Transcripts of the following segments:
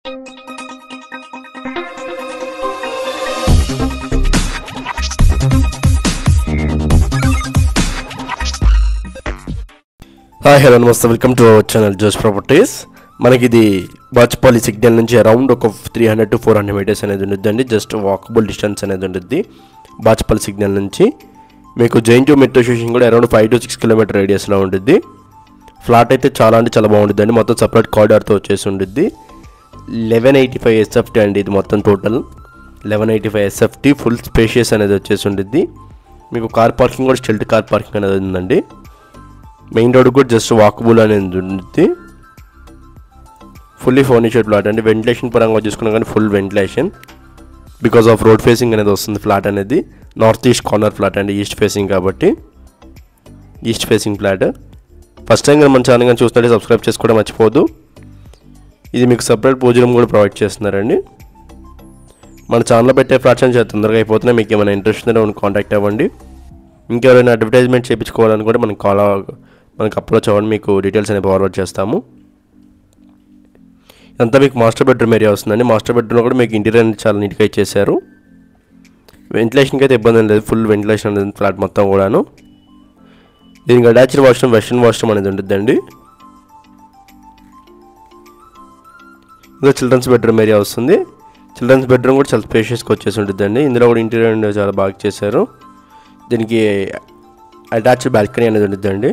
Hi hello నమస్తే, welcome to our channel జోష్ properties. మనకి ఇది బాచ్పల్లి సిగ్నల్ నుంచి అరౌండ్ ఒక 300 to 400 మీటర్స్ అనేది ఉంటుందండి. జస్ట్ వాకబుల్ డిస్టెన్స్ అనేది ఉంటుంది బాచ్పల్లి సిగ్నల్ నుంచి. మీకు జైన్ టూ మెట్రో స్టేషన్ కూడా అరౌండ్ 5 to 6 కిలోమీటర్ రేడియస్లో ఉంటుంది. ఫ్లాట్ అయితే చాలా అంటే చాలా బాగుంటుందండి. మొత్తం సపరేట్ కారిడార్తో వచ్చేసి ఉంటుంది. 1185 SFT అండి ఇది మొత్తం టోటల్ 1185 SFT. ఫుల్ స్పేషియస్ అనేది వచ్చేసి ఉంటుంది. మీకు కార్ పార్కింగ్ కూడా స్టిల్ట్ కార్ పార్కింగ్ అనేది ఉందండి. మెయిన్ రోడ్ కూడా జస్ట్ వాకబుల్ అనేది ఉంటుంది. ఫుల్లీ ఫర్నిచర్డ్ ఫ్లాట్ అండి. వెంటిలేషన్ పరంగా చూసుకున్నా కానీ full ventilation because of road facing అనేది వస్తుంది. ఫ్లాట్ అనేది నార్త్ ఈస్ట్ కార్నర్ ఫ్లాట్ అండి, ఈస్ట్ ఫేసింగ్ కాబట్టి east facing flat. First time మన ఛానల్ కానీ చూస్తుంటే సబ్స్క్రైబ్ చేసుకోవడం మర్చిపోదు. ఇది మీకు సపరేట్ పూజ రూమ్ కూడా ప్రొవైడ్ చేస్తున్నారండి. మన ఛానల్లో పెట్టే ఫ్లాట్స్ అని చాలా తొందరగా అయిపోతున్నాయి. మీకు ఏమైనా ఇంట్రెస్ట్ ఉంటే కాంటాక్ట్ అవ్వండి. ఇంకెవరైనా అడ్వర్టైజ్మెంట్ చేయించుకోవాలని కూడా మనకు అప్రోచ్ అవ్వండి. మీకు డీటెయిల్స్ అనేవి ఫార్వర్డ్ చేస్తాము. ఇదంతా మీకు మాస్టర్ బెడ్రూమ్ ఏరియా వస్తుందండి. మాస్టర్ బెడ్రూమ్లో కూడా మీకు ఇంటీరియర్ అనేది చాలా నీట్గా ఇచ్చేసారు. వెంటిలేషన్కి అయితే ఇబ్బంది లేదు, ఫుల్ వెంటిలేషన్ అనేది ఫ్లాట్ మొత్తం కూడాను. దీనికి అటాచ్డ్ వాష్రూమ్, వెస్టర్న్ వాష్రూమ్ అనేది ఉంటుందండి. ఇంకా చిల్డ్రన్స్ బెడ్రూమ్ ఏరియా వస్తుంది. చిల్డ్రన్స్ బెడ్రూమ్ కూడా చాలా స్పేషియస్గా వచ్చేసి ఉంటుందండి. ఇందులో కూడా ఇంటీరియర్ చాలా బాగా చేశారు. దీనికి అటాచ్డ్ బాల్కనీ అనేది ఉంటుందండి.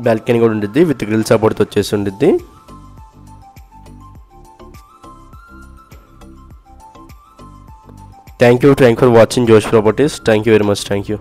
బాల్కనీ కూడా ఉంటుంది విత్ గ్రిల్ సపోర్ట్తో వచ్చేసి ఉంటుంది. థ్యాంక్ యూ ఫర్ వాచింగ్ జోష్ properties. Thank you very much. Thank you.